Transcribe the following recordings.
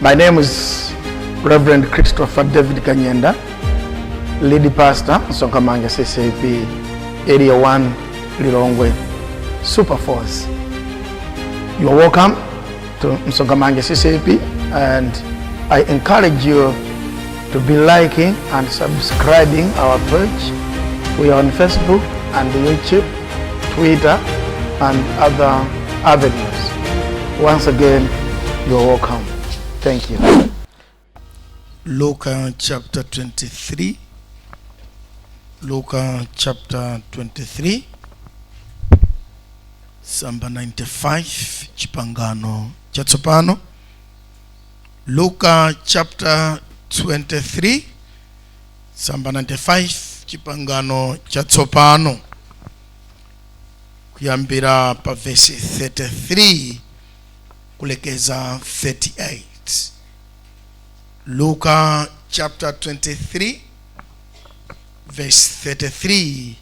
My name is Reverend Christopher David Kanyenda, lead pastor, Msonkhamanja Ccap, Area 1, Lilongwe, Super Force. You are welcome to Msonkhamanja Ccap, and I encourage you to be liking and subscribing our page. We are on Facebook and YouTube, Twitter, and other avenues. Once again, you are welcome. Thank you. Luke chapter 23. Luke chapter 23. Samba 95. Chipangano chatsopano. Luke chapter 23. Samba 95. Chipangano chatsopano. Kuyambira pa verse 33 kulekeza 38. Luke chapter 23 verse 33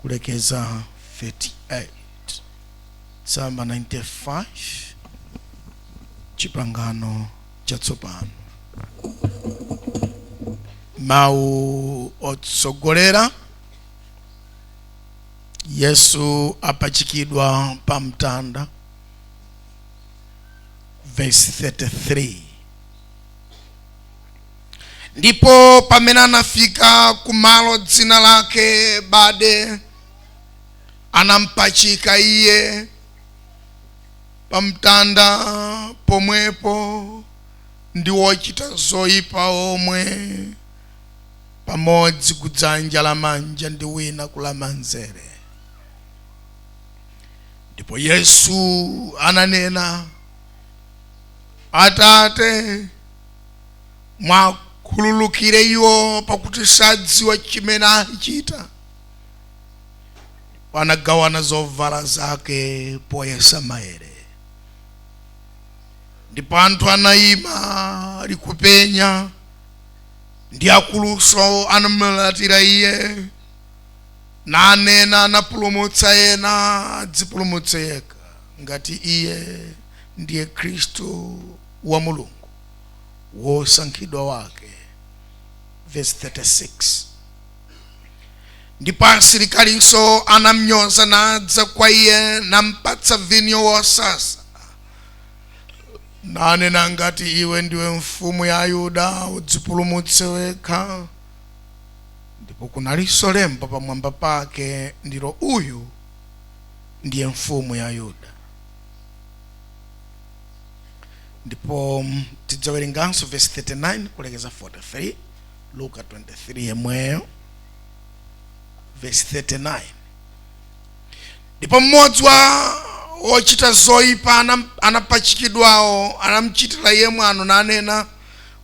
kulekeza 38. Psalm 95 chipangano chatsopano. Mau otsogolera. Yesu apachikidwa pamtanda. Verse 33. Ndipo pamene anafika kumalo dzina lake bade, anampachika iye pamtanda pomwepo ndi wochita zoyipa omwe, pamodzi kudzanja lamanja ndi wina kulamanzere. Ndipo Yesu ananena, Atate, mwakhululukire iwo pakuti sadziwa chimene achita. Anagawana zovala zake poyesa maere. Ndipo anthu anayima ali kupenya, ndi akuluso anamulatira iye, nanena anapulumutsa ena adzipulumutse yekha ngati iye ndiye Kristu wa Mulungu, wosankhidwa wake. Verse 36. Ndipo asilikaliso anamnyoza nadza kwa iye, nampatsa vinyo wosasa, nanena ngati iwe ndiwe mfumu ya Ayuda udzipulumutse wekha. Ndipo kunalinso lemba pamwamba pake, ndilo uyu ndiye mfumu ya Ayuda. Ndipo tidzawerenganso verse 39 kulekeza 43. Luka 23 yemweyo verse 39. Ndipo mmodzi wa ochita zoyipa anapachikidwawo anamchitira iye mwano, nanena,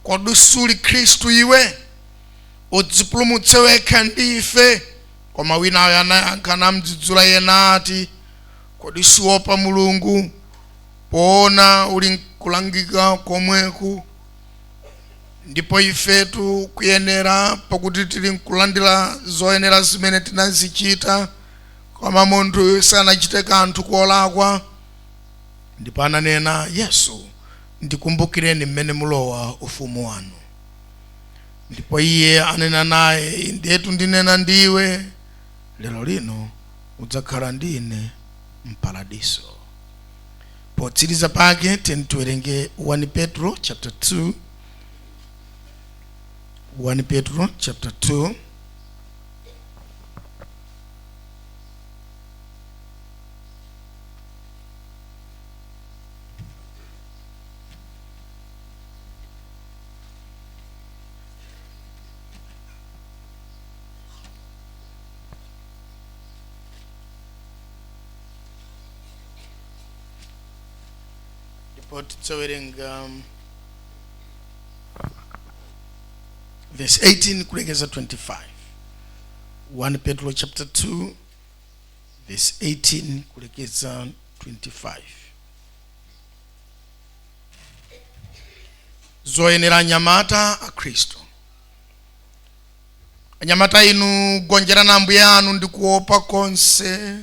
kodi suli Kristu iwe? Udzipulumutse wekha ndife. Koma winayo anayankha namdzudzula iye nati, kodi suopa Mulungu, poona uli kulangika komweku? Ndipo ifetu kuyenera pakuti tili nkulandira zoyenera zimene tinazichita, koma munthu sanachite kanthu kolakwa. Ndipo ananena, Yesu, ndikumbukireni mmene mulowa ufumu wanu. Ndipo iye anena naye, indetu ndinena ndiwe, lero lino udzakhala ndine mparadiso. Potsiriza pake tiwerenge 1 Petro chapter 2. 1 Petro chapter 2. Tidzawerenga verse 18 kulekeza 25. 1 Petro chapter 2 verse 18 kulekeza 25. Zoyenera anyamata a Kristo. Anyamata inu gonjerani Ambuye anu ndi kuopa konse,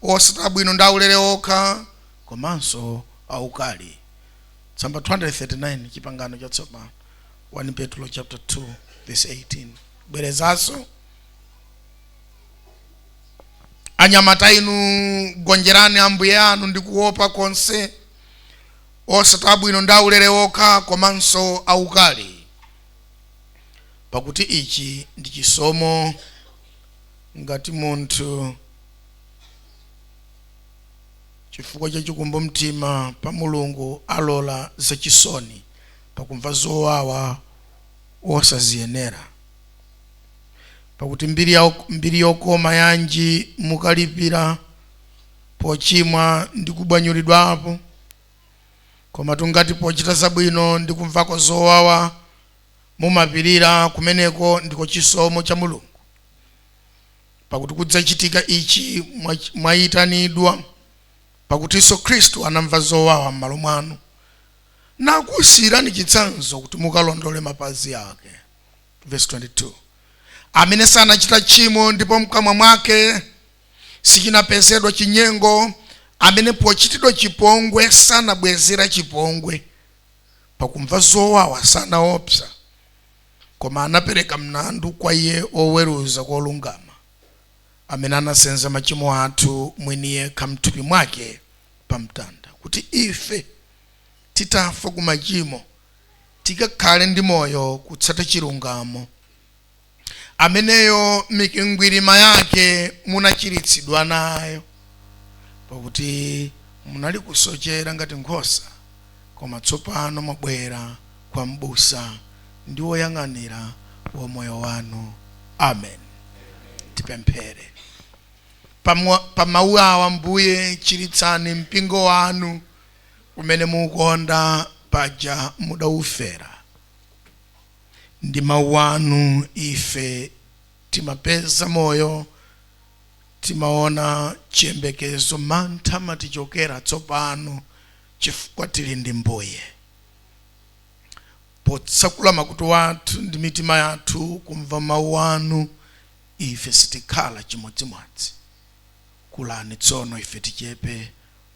osati bwino ndi aulere okha, komanso aukali. Tsamba 239 chipangano chatsopano 1 Petro chapter 2 verse 18. Bwerezaso anyamata inu gonjerani ambuye anu ndikuopa konse osatabu ino ndaulere okha komanso aukali, pakuti ichi ndi chisomo ngati munthu chifukwa cha chikumbo mtima pa Mulungu alola zachisoni pakumva zowawa osaziyenera. Pakuti mbiri yokoma yanji mukalipira pochimwa ndi kubwanyulidwapo, koma tungati pochita zabwino ndi kumvako zowawa mumapirira, kumeneko ndiko chisomo cha Mulungu. Pakuti kudzachitika ichi mwayitanidwa, pakuti Yesu Kristu anamva zowawa m'malo mwanu, nakusiyirani chitsanzo kuti mukalondole mapazi ake. Verse 22. Amene sanachita chimo ndipo mkamwa mwake sichinapezedwa chinyengo, amene pochitidwa chipongwe sanabwezera chipongwe, pakumva zowawa sanaopsa, koma anapereka mlandu kwa iye oweruza kolungama, amene anasenza machimo athu mwini yekha mthupi mwake pamtanda, kuti ife titafa ku machimo tikakhale ndi moyo kutsata chilungamo, ameneyo mikwingwirima yake munachiritsidwa nayo. Pakuti munali kusochera ngati nkhosa, koma tsopano mwabwera kwa m'busa ndi woyang'anira wa moyo wanu. Amen. Tipemphere. Pa mawu awa Mbuye chiritsani mpingo wanu umene mukonda paja mudaufera. Ndi mawu anu ife timapeza moyo, timaona chiyembekezo, mantha matichokera tsopano chifukwa tili ndi Mbuye. Potsakula makutu athu ndi mitima yathu kumva mawu anu, ife sitikhala chimodzimodzi. Kulani tsono ife tichepe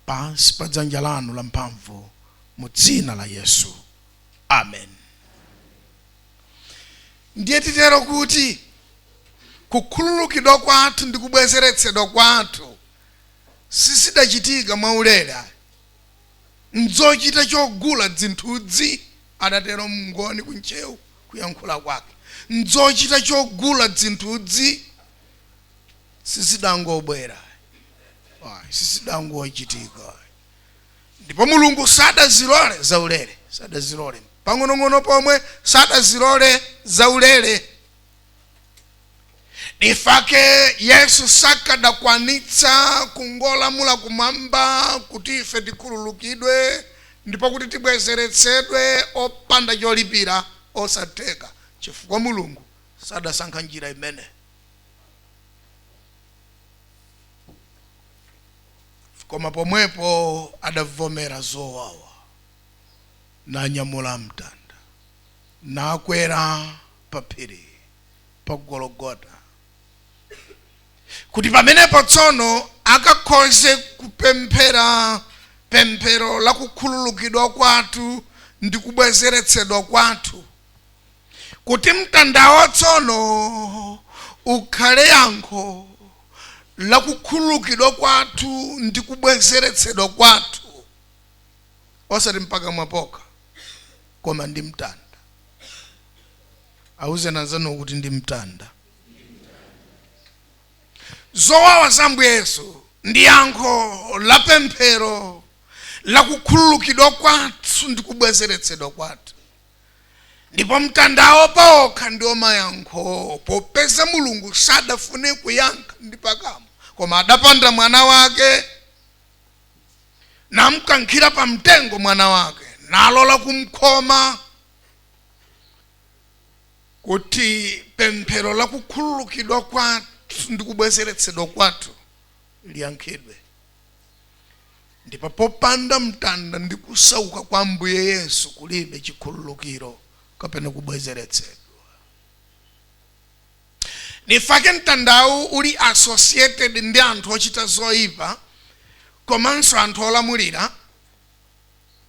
pansi pa dzanja lanu la mphamvu, mu dzina la Yesu. Amen. Ndiye titero kuti kukhululukidwa kwathu ndi kubwezeretsedwa kwathu sisidachitika mwaulere, nzochita chogula dzinthuzi, adatero mngoni kunchewu kuyankhula kwake. Nzochita chogula dzinthuzi sisidangobwera, sisidangochitika. Ndipo Mulungu sadazilole zaulere, sadazilole pang'onong'ono pomwe, sadazilole zaulere. Nifake Yesu sakadakwanitsa kungolamula kumwamba kuti ife tikhululukidwe ndipo kuti tibwezeretsedwe opanda cholipira, osatheka, chifukwa Mulungu sadasankha njira imene. Koma pomwepo adavomera zowawa, nanyamula mtanda, nakwera pa phiri pa Gologota, kuti pamenepo tsono akakhoze kupemphera pemphero la kukhululukidwa kwathu ndi kubwezeretsedwa kwathu, kuti mtandawo tsono ukhale yankho la kukhululukidwa kwathu ndi kubwezeretsedwa kwathu, osati mpaka mwapoka, koma ndi mtanda. Auze nazano kuti ndi mtanda. Zowawa za Ambuye Yesu ndi yankho la pemphero la kukhululukidwa kwathu ndi kubwezeretsedwa kwathu. Ndipo mtandawo pawokha ndiwo mayankho, popeza Mulungu sadafune kuyankha ndi pakamwa, koma adapanda mwana wake, namkankhira pa mtengo mwana wake, nalola kumkhoma kuti pemphero la kukhululukidwa kwathu ndi kubwezeretsedwa kwathu liyankhidwe. Ndipo popanda mtanda ndi kusauka kwa Ambuye Yesu kulibe chikhululukiro kapena kubwezeretsedwa. Nifake mtandawu uli associated ndi anthu ochita zoyipa komanso anthu olamulira,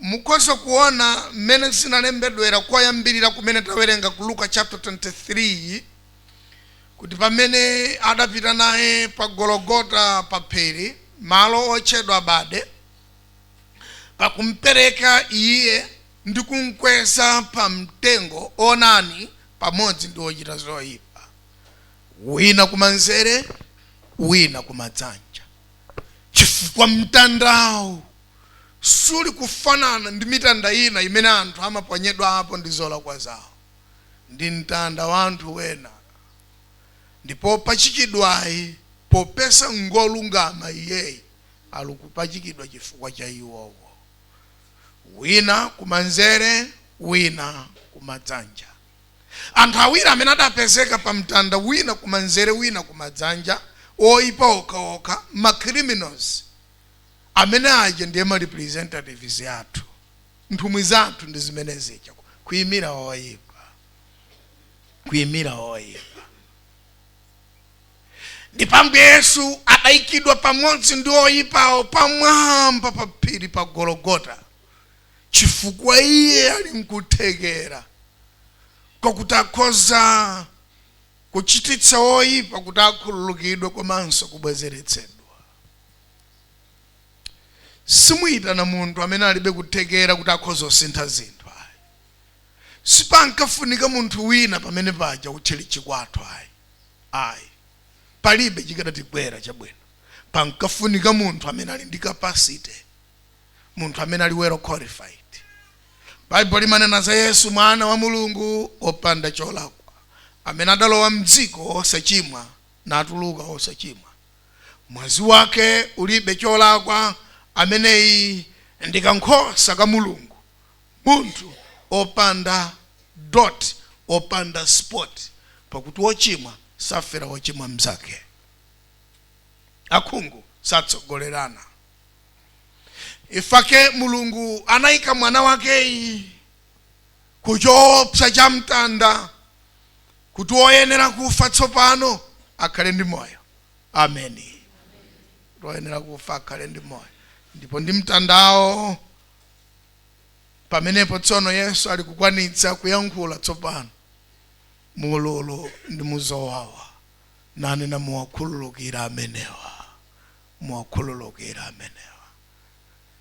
mukoso kuona mmene zinalembedwera koyambirira kumene tawerenga ku Luka chapter 23 kuti pamene adapita naye pa Gologota pa phiri, malo otchedwa bade, pakumpereka iye ndi kumkweza pa mtengo, onani pamodzi ndi ochita zoyipa, wina kumanzere wina kumadzanja. Chifukwa mtandawo suli kufanana ndi mitanda ina imene anthu amaponyedwa apo ndi zolakwa zawo, ndi mtanda wa anthu wena. Ndipo pachikidwayi popeza ngolungama iyeyi ali kupachikidwa chifukwa cha iwowo, wina kumanzere wina kumadzanja. Anthu awiri amene adapezeka pa mtanda, wina kumanzere wina kumadzanja, oyipa okhaokha, ma criminals, amene aja ndiye ma representatives athu, nthumwi zathu ndi zimene zija, kuyimira oyipa, kuyimira oyipa. Ndipo Yesu adayikidwa pamodzi ndi oyipawo pamwamba pa phiri pa Gologota, chifukwa iye ali nkuthekera kwakuti akhoza kuchititsa oyipa kuti akhululukidwe komanso kubwezeretsedwa. Simuyitana munthu amene alibe kuthekera kuti akhoza kusintha zinthu. Sipankafunika munthu wina pamene paja kutchalichi kwathu. Ayi, palibe chikadatigwera chabwino. Pankafunika munthu amene ali ndi capacity, munthu amene ali well qualified. Bible limanena za Yesu mwana wa Mulungu opanda cholakwa, amene adalowa mdziko osachimwa natuluka osachimwa. Mwazi wake ulibe cholakwa, ameneyi ndi kankhosa ka Mulungu, munthu opanda dot, opanda spot, pakuti wochimwa safera wochimwa mzake, akhungu satsogolerana. Ifake Mulungu anayika mwana wake kuchopsa cha mtanda kuti oyenera kufa tsopano akhale ndi moyo. Ameni. Oyenera kufa akhale ndi moyo. Ndipo ndi mtandawo pamenepo tsono Yesu ali kukwanitsa kuyankhula tsopano mululu ndi muzowawa, nanena muwakhululukira amenewa, muwakhululukira amenewa.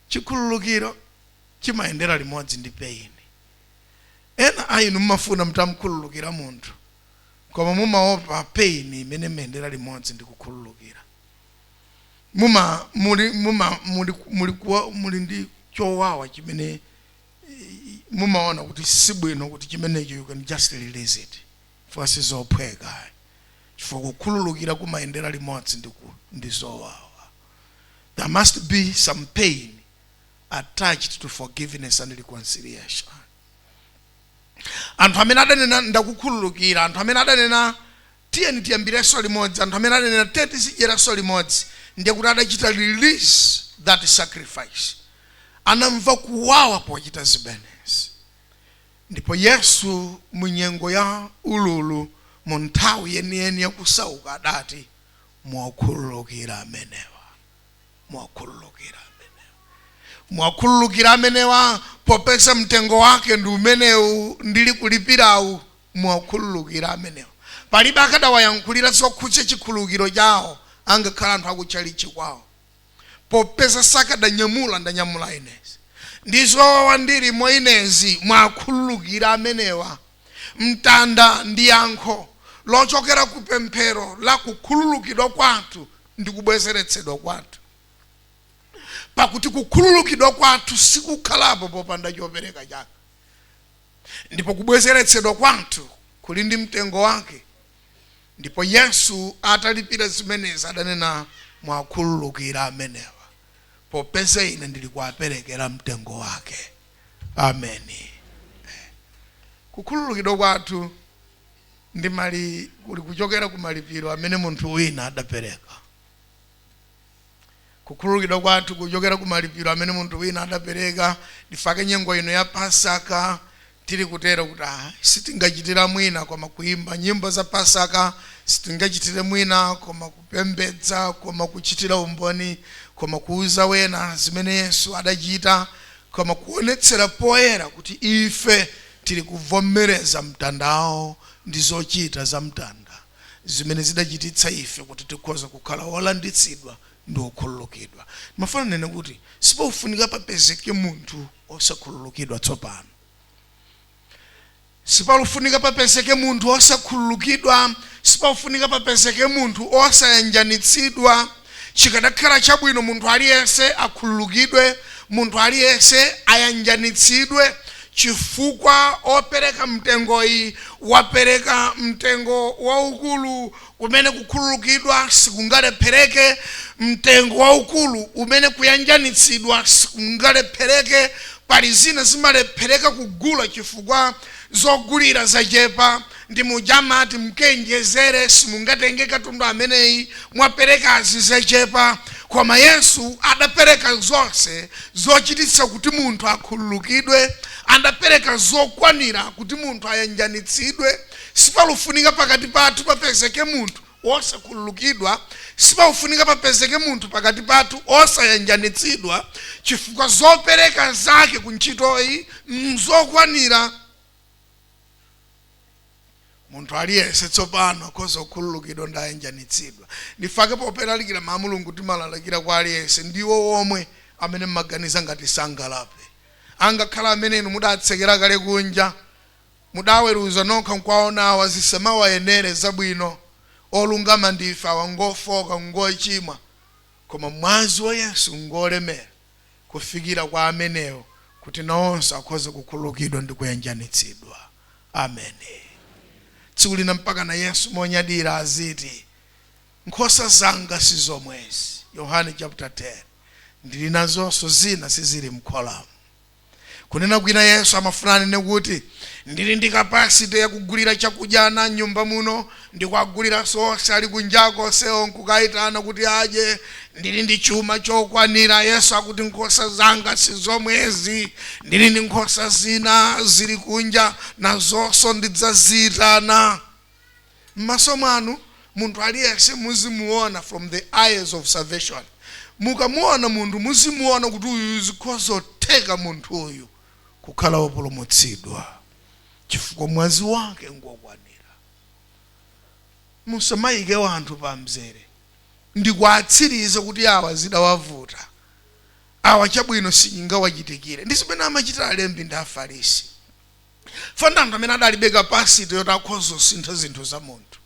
Chikhululukiro chimayendera limodzi ndi pain. Ena ayinu mmafuna mtamkhululukira munthu, koma mumaopa pain imene mendera limodzi ndi kukhululukira. Muli ndi chowawa chimene mumaona kuti sibwino kuti chimenecho you can just release it. Fasi zophweka. Chifukwa kukhululukira kumayendera limodzi ndi zowawa. There must be some pain attached to forgiveness and reconciliation. Anthu amene adanena ndakukhululukira, anthu amene adanena tiyeni tiyambireso limodzi, anthu amene adanena teti sidyeraso limodzi, ndiye kuti adachita release that sacrifice. Anamva kuwawa pochita zimenezi. Ndipo Yesu munyengo ya ululu, mu nthawi yeniyeni yakusauka, adati muwakhululukira amenewa, muwakhululukira. Muwakhululukira amenewa popeza mtengo wake ndi umenewu ndili kulipirawu, muwakhululukira amenewa. Palibe akadawayankhulira zokhudza chikhululukiro chawo angakhala anthu akutchalichi kwawo, popeza sakadanyamula ndanyamula inezi. Ndizowawa ndili mwa inezi, mwakhululukira amenewa. Mtanda ndi yankho lochokera ku pemphero la kukhululukidwa kwathu ndi kubwezeretsedwa kwathu. Pakuti kukhululukidwa kwathu sikukhalapo popanda chopereka chake, ndipo kubwezeretsedwa kwathu kuli ndi mtengo wake. Ndipo Yesu atalipira zimenezi adanena mwakhululukira amenewa, popeza ine ndili kuwaperekera mtengo wake. Ameni. Kukhululukidwa kwathu ndi mali kuli kuchokera ku malipiro amene munthu wina adapereka. Kukhululukidwa kwathu kuchokera ku malipiro amene munthu wina adapereka. Ndifake nyengo ino ya Pasaka tili kutero kuti sitingachitira mwina koma kuimba nyimbo za Pasaka, sitingachitire mwina koma kupembedza, koma kuchitira umboni, koma kuuza wena zimene Yesu adachita, koma kuonetsera poyera kuti ife tili kuvomereza mtandawo ndi zochita za mtanda zimene zidachititsa ife kuti tikhoza kukhala olanditsidwa ndi okhululukidwa. Mafuna nene kuti sipofunika papezeke munthu osakhululukidwa tsopano. Sipafunika papezeke munthu osakhululukidwa, sipafunika papezeke munthu osayanjanitsidwa. Chikadakhala chabwino munthu aliyense akhululukidwe, munthu aliyense ayanjanitsidwe, chifukwa opereka mtengoyi wapereka mtengo waukulu umene kukhululukidwa sikungalephereke, mtengo waukulu umene kuyanjanitsidwa sikungalephereke. Pali zina zimalephereka kugula chifukwa zogulira zachepa, ndi mujamati mkenjezere simungatenge katundu ameneyi mwapereka zachepa. Koma Yesu adapereka zonse zochititsa kuti munthu akhululukidwe, adapereka zokwanira kuti munthu ayanjanitsidwe. Sipafunika pakati pathu papezeke munthu osakhululukidwa, sipafunika papezeke munthu pakati pathu osayanjanitsidwa, chifukwa zopereka zake kuntchitoyi nzokwanira. Munthu aliyense tsopano akhoza kukhululukidwa ndi ayanjanitsidwa. Ndifake popelalikira mawu a Mulungu timalalikira kwa aliyense ndiwo omwe amene mmaganiza ngati sangalape. Angakhala amene inu mudatsekera kale kunja, mudaweruza nokha nkwaonawa zisamawayenere zabwino, olungama ndife awangofoka ngochimwa, koma mwazi wa Yesu ngolemera kufikira kwa amenewo kuti nawonso akhoza kukhululukidwa ndi kuyanjanitsidwa. Amen. Tsiku lina mpaka na Yesu monyadira aziti, nkhosa zanga sizomwezi. Yohane chapter 10. Ndili nazonso zina sizili mkholamu. Kunena kwina Yesu amafuna nene kuti ndili ndi capacity ya kugulira chakudya na nyumba muno, ndikwagulira sonse ali kunjako sewo nkukayitana kuti aje, ndili ndi chuma chokwanira. Yesu akuti nkhosa zanga sizomwezi, ndili ndi nkhosa zina zili kunja nazonso ndidzazitana. M'maso mwanu munthu aliyense muzimuona from the eyes of salvation. Mukamuona munthu muzimuona kuti uyu zikhozotheka munthu uyu kukhala wopulumutsidwa, chifukwa mwazi wake ngokwanira. Musamayike wanthu pa mzere ndikwatsiriza kuti awa zidawavuta, awa chabwino singawachitikire. Ndi zimene amachitira alembi ndi afarisi. Fanda anthu amene adalibe capacity yoti akhoza kusintha zinthu za munthu.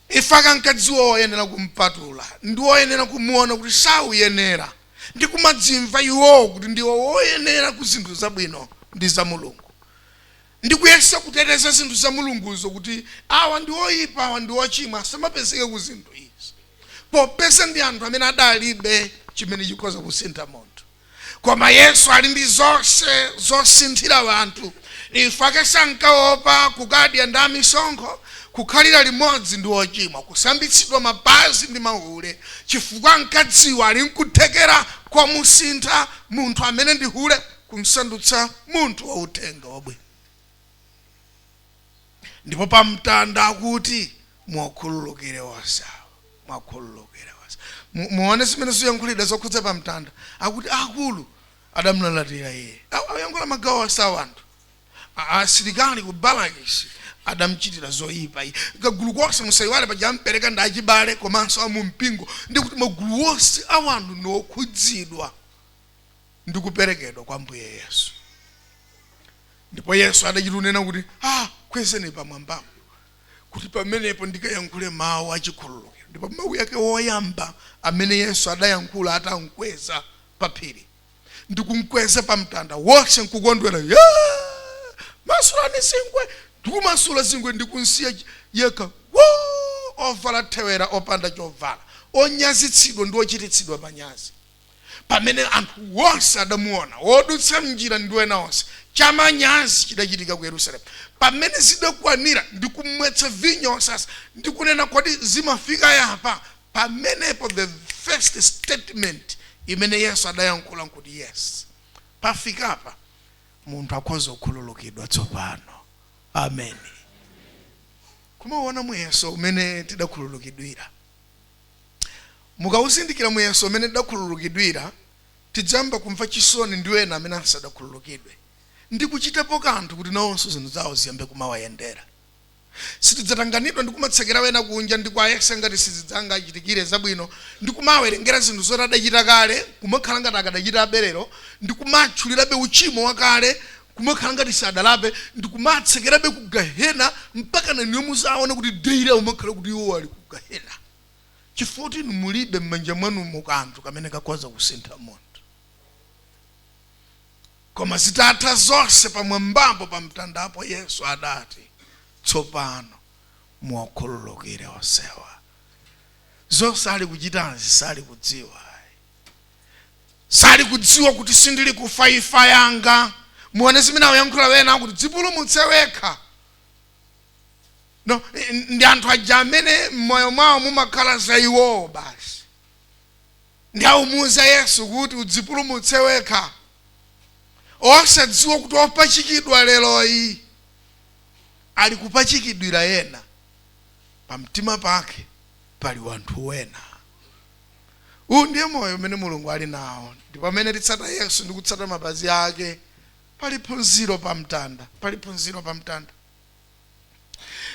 Ifaka nkadziwa oyenera kumpatula, ndi oyenera kumuona kuti sauyenera, ndi kumadzimva iwo kuti ndiwo oyenera ku zinthu zabwino ndi za Mulungu. Ndi kuyesa kuteteza zinthu za Mulunguzo kuti awa ndi oyipa, awa ndi ochimwa, asamapezeke ku zinthu izi. Popeza ndi anthu amene adalibe chimene chikhoza kusintha munthu. Koma Yesu ali ndi zonse zosinthira anthu. Ifake sankaopa kukadya ndi amisonkho, kukhalira limodzi ndi ochimwa, kusambitsidwa mapazi ndi mahule, chifukwa nkadziwa ali nkuthekera kwa musintha munthu amene ndi hule kumsandutsa munthu wa uthenga wabwino. Ndipo pa mtanda akuti mwakhululukire wasawo, mwakhululukire wasawo. Muone zimene ziyankhulira zokhudza pa mtanda. Akuti akulu adamlalatira iye. Ayankhula magawo asawo anthu. Asilikali ku Balakisi adamchitira zoyipa iye. Gagulu konse musayiwale pajampereka ndi achibale komanso amumpingo. Ndi kuti magulu onse awanthu ndokhudzidwa ndi kuperekedwa kwa Mbuye Yesu. Ndipo Yesu adachitunena kuti kwezeni pamwambapo kuti pamenepo ndikayankhule mawu achikhululukiro. Ndipo mawu yake woyamba amene Yesu adayankhula atankweza pa phiri, ndikumkweza pa mtanda wonse nkukondwera, masulani zingwe, ndikumasula zingwe ndikunsiya yekha ovala thewera opanda chovala, onyazitsidwa ndi ochititsidwa manyazi. Pamene anthu wonse adamuona wodutsa mnjira ndi wena onse, chamanyazi chidachitika ku Yerusalemu. Pamene zidakwanira ndikumwetsa vinyo sasa, ndikunena kodi zimafika yapa. Pamenepo the first statement imene Yesu adayankhula nkuti yes, pafika apa munthu akhoza kukhululukidwa tsopano. Amen. Kumaona muyeso umene tidakhululukidwira, mukawuzindikira muyeso umene tidakhululukidwira, tidzamba kumva chisoni ndi ena amene asadakhululukidwe ndi kuchitapo kanthu kuti nawonso zinthu zawo ziyambe kumawayendera. Sitidzatanganidwa ndi kumatsekera wena kunja ndi kwayesa ngati sizidzanga achitikire zabwino ndi kumawerengera zinthu zoti adachita kale kumakhala ngati akadachita aberero ndi kumatchulirabe uchimo wakale kumakhala ngati sadalape ndi kumatsekerabe ku gahena mpaka na niyo muzaona kuti deira umakhala kuti iwo ali ku gahena chifukwa kuti mulibe m'manja mwanu mukanthu kamene kakhoza kusintha munthu. Koma zitatha zonse pamwambapo pa mtandapo Yesu adati tsopano muwakhululukire onsewa. Zonse ali kuchitazi sali kudziwa. Sali kudziwa kuti sindili kufa imfa yanga. Muone zimene akuyankhula wena kuti dzipulumutse wekha. No, ndi anthu aja amene m'moyo mwawo mumakhala za iwo basi. Ndi awumuza Yesu kuti udzipulumutse wekha. Osadziwa kuti opachikidwa lero iyi ali kupachikidwira yena pamtima pake pali wanthu wena. Uwu ndiye moyo umene Mulungu ali nawo. Ndipo pamene titsata Yesu ndi kutsata mapazi ake pali phunziro pamtanda. Pali phunziro pamtanda.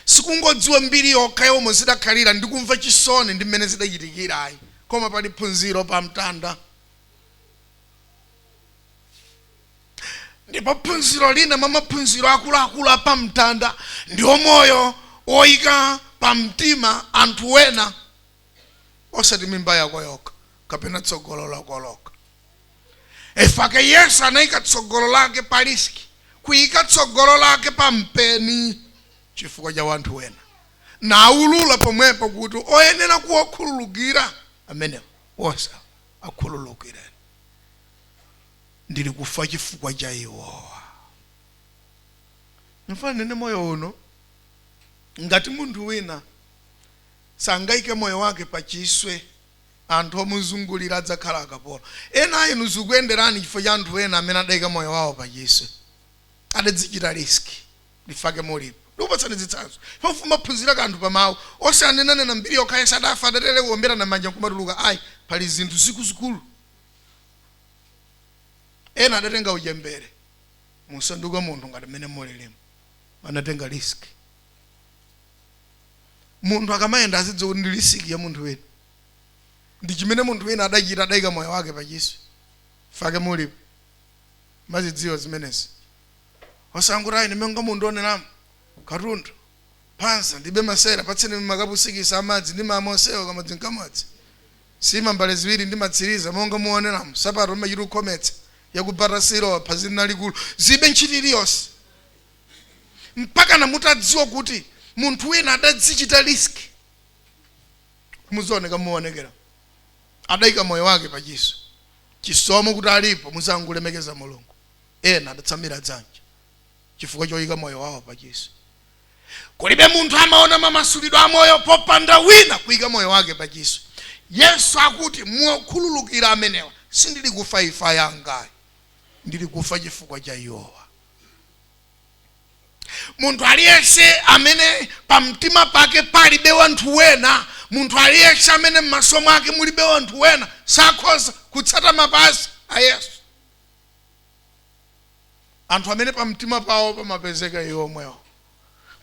Sikungodziwa mbiri yokha yomwe zidakhalira ndi kumva chisoni ndi mmene zidachitikira ayi. Koma pali phunziro pamtanda. Ndipo phunziro lina mamaphunziro akuluakulu apamtanda ndiwo moyo oyika pamtima anthu wena osati mimba yako yokha kapena tsogolo lako lokha. Efake Yesu anayika tsogolo lake pa riski kuyika tsogolo lake pa mpeni chifukwa cha wanthu wena na aulula pomwepo kuti oyenera kuwakhululukira amenewo osa akhululukire. Ndili kufa chifukwa cha iwo. Mfano nene moyo uno ngati munthu wina sangaike moyo wake pachiswe anthu omuzungulira adzakhala akapolo. Ena inu zikuyenderani chifukwa cha anthu ena amene adayika moyo wawo pachiswe adadzichita riski lifake mulipo. Ndikupatsani zitsanzo. Pamfuma phunzira kanthu pamawu osanenanena mbiri yokha Yesu adafa adatele kuombera na manja kumatuluka ayi pali zinthu zikuzikulu. Ena adatenga ujembere musanduka munthu ngati mmene mulilimo anatenga risk. Munthu akamayenda azidziwa kuti ndi risk ya munthu wina ndi chimene munthu wina adachita adayika moyo wake pachiswe fake mulipo mazidziwa zimenezi. Osangurayi nimenga munthu onenamo katundu pansa ndibe masera patseni makapusikisa amadzi ndi mamosewo kamadzi nkamodzi sima mbale ziwiri ndi matsiriza monga muonenamo sapato mmachita kukhometsa yakubata siro pazini nalikulu zibe nchitiri yonse mpaka namutadziwa kuti munthu wina adadzichita riski muzooneka muonekera adayika moyo wake pachiswe chisomo kuti alipo muzangulemekeza Mulungu. Ena adatsamira dzanja chifukwa choyika moyo wawo pachiswe. Kulibe munthu amaona mamasulidwe a moyo popanda wina kuyika moyo wake pachiswe. Yesu akuti muwakhululukira amenewa sindili kufa imfa yanga ndili kufa chifukwa cha iwowa. Munthu aliyense amene pamtima pake palibe wanthu wena, munthu aliyense amene m'masomo ake mulibe wanthu wena sakhoza kutsata mapazi a Yesu. Anthu amene pamtima pawo pamapezeka iwomwewo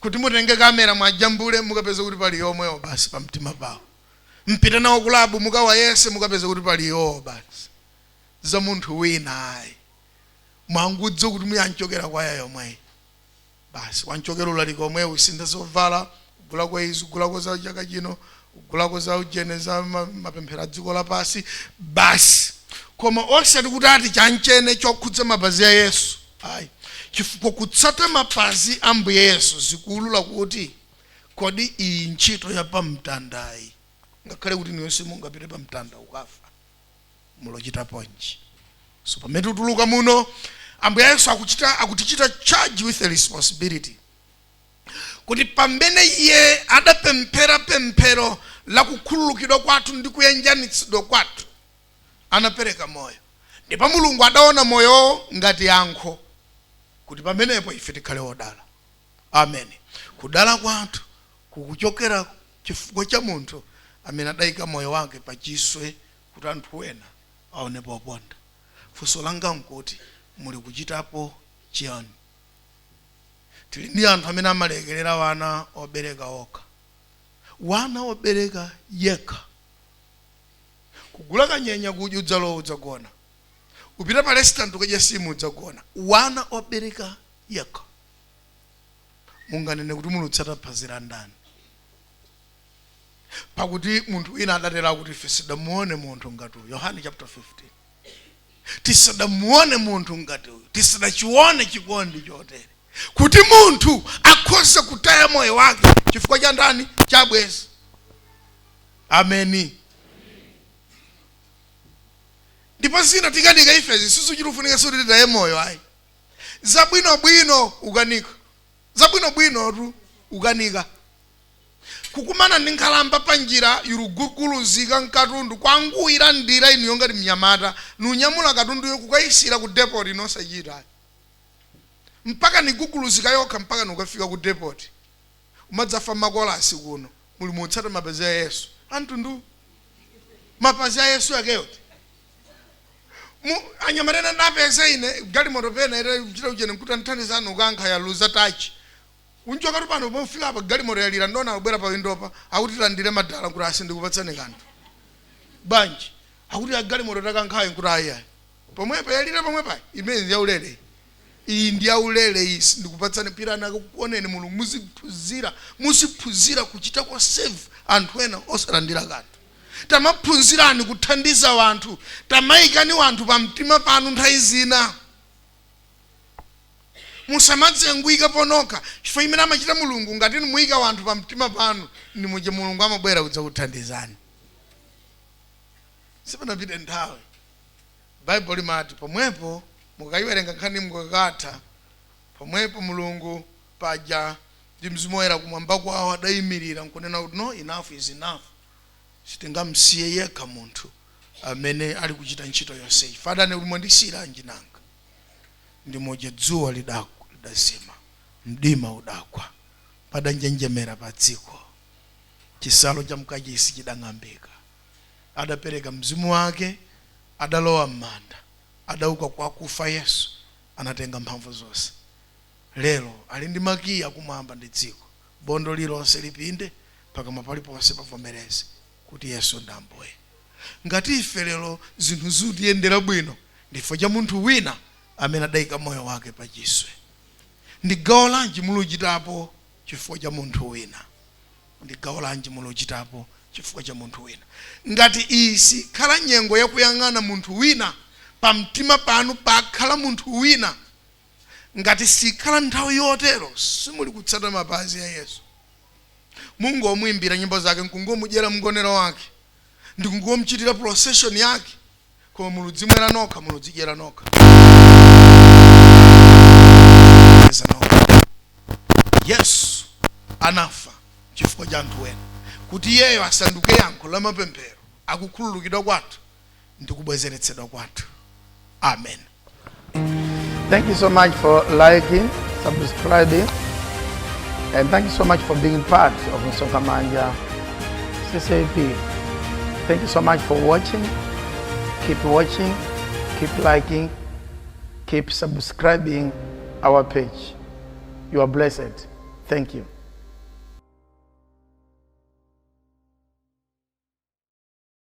kuti mutenge kamera mwajambule mukapeza kuti pali iwomwewo basi pamtima pawo. Mpita nawo kulabu mukawayese mukapeza kuti pali iwowo basi za munthu wina ayi. Mwangudzo kuti muyanchokera kwa yomwe basi wanchokera ulaliko omwe usintha zovala kugula kwa izu kugula kwa za chaka chino kugula kwa za ujene za mapemphero dziko lapasi basi. Koma osati kuti ati chanchene chokhudza mapazi a Yesu ayi. Chifukwa kutsata mapazi a Ambuye Yesu zikulula kuti kodi iyi ntchito ya pamtandayi ngakhale kuti niyo simungapite pamtanda ukafa mulochita ponji. So pamene tutuluka muno Ambuye Yesu akutichita charge with a responsibility kuti pamene iye adapemphera pemphero la kukhululukidwa kwathu ndi kuyanjanitsidwa kwathu anapereka moyo. Ndipo Mulungu adaona moyo ngati yankho kuti pamenepo ife tikhale odala. Amen. Kudala kwathu kukuchokera chifukwa cha munthu amene adayika moyo wake pachiswe kuti anthu wena aone poponda. funso langa nkuti muli kuchitapo chiyani? Tili ndi anthu amene amalekerera wana obereka okha, wana obereka yekha. Kugula kanyenya kudya udzalowa udzagona, upita pa restaurant ukadya simu udzagona, wana obereka yekha. Munganene kuti mulutsata phazi la ndani? Pakuti munthu wina adatera kuti ife sidamuone munthu ngati uyu. Yohane chapter 15. Tisadamuone munthu ngati uyu, tisadachione chikondi chotere, kuti munthu akhoza kutaya moyo wake chifukwa cha ndani? Cha bwezi. Ameni. Ndipo zina tikanika ifezi susu chirufunika suti titaye moyo ayi. Zabwino bwino ukanika, zabwino bwino tu ukanika. Kukumana ndi nkhalamba panjira yuruguruguluzika nkatundu kwanguira ndira inu yongati mnyamata nunyamula katundu yo kukayisira ku depot inosachita mpaka niguguluzika yokha mpaka nukafika ku depot. Umadzafa makolasi kuno muli mutsata mapazi ya Yesu. Antundu mapazi ya Yesu yakeyoti anyamarena napeza ine gali moto pena ere kuchita ujene nkuta nthandizana ukankha ya luza tachi. Unjoka rupano pomfika apa gali moto yalira ndona ubwera pa window pa akuti landire madala kuti asi ndikupatsane kanthu. Banji akuti gali moto takankhayo nkuti aya. Pomwepa yalira pomwepa imene ya ulele. Iyi ndi ya ulele isi ndikupatsane pirana kuoneni mulungu musiphunzira kuchita kwa save anthu ena osalandira kanthu. Tamaphunzirani kuthandiza wanthu, tamayikani wanthu pa mtima panu nthawi zina. Musamadze nguika ponoka chifukwa imene amachita mulungu ngati muyika wanthu pa mtima panu ni muje mulungu amabwera kudzakuthandizani. Sipanapite nthawi Bible limati pomwepo mukayiwerenga nkhani mukakatha pomwepo mulungu paja ndi mzimu woyera kumwamba kwawo adayimirira nkunena kuti no, enough is enough. Sitingamsiye yekha munthu amene ali kuchita ntchito yonse. Fada ne ulimondisira njinanga ndi moje dzuwa lidazima, mdima udagwa, padanjenjemera pa dziko, chisalo cha mkachisi chidang'ambika. Adapereka mzimu wake, adalowa m'manda, adauka kwa kufa. Yesu anatenga mphamvu zonse. Lero ali ndi makiya kumwamba ndi dziko, bondo lilonse lipinde pakamwa paliponse pavomereze kuti Yesu ndi Ambuye. Ngati ife lero zinthu zikutiyendera bwino ndifo cha munthu wina amene adayika moyo wake pa chiswe. Ndi gawo lanji muluchitapo chifukwa cha munthu wina? Ndi gawo lanji muluchitapo chifukwa cha munthu wina? Ngati isi khala nyengo yakuyang'ana munthu wina, pa mtima panu pakhala munthu wina, ngati sikhala nthawi yotero simuli kutsata mapazi ya Yesu. Mungu omwimbira nyimbo zake nkungomudyera mngonero wake, ndikungomuchitira procession yake, koma muludzimwera nokha, muludzidyera nokha. Yesu anafa chifukwa cha anthu ena kuti iyeyo asanduke yankho la mapemphero, akukhululukidwa kwathu ndi kubwezeretsedwa kwathu. Amen. Thank you so much for liking, subscribing, and thank you so much for being part of Msonkhamanja Ccap. Thank you so much for watching. Keep watching, keep liking, keep subscribing our page. You are blessed. Thank you.